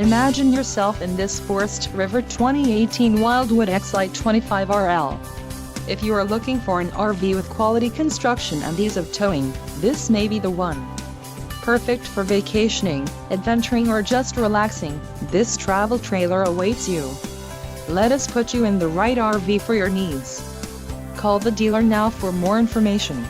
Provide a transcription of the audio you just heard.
Imagine yourself in this Forest River 2018 Wildwood X-Lite 25RL. If you are looking for an RV with quality construction and ease of towing, this may be the one. Perfect for vacationing, adventuring or just relaxing, this travel trailer awaits you. Let us put you in the right RV for your needs. Call the dealer now for more information.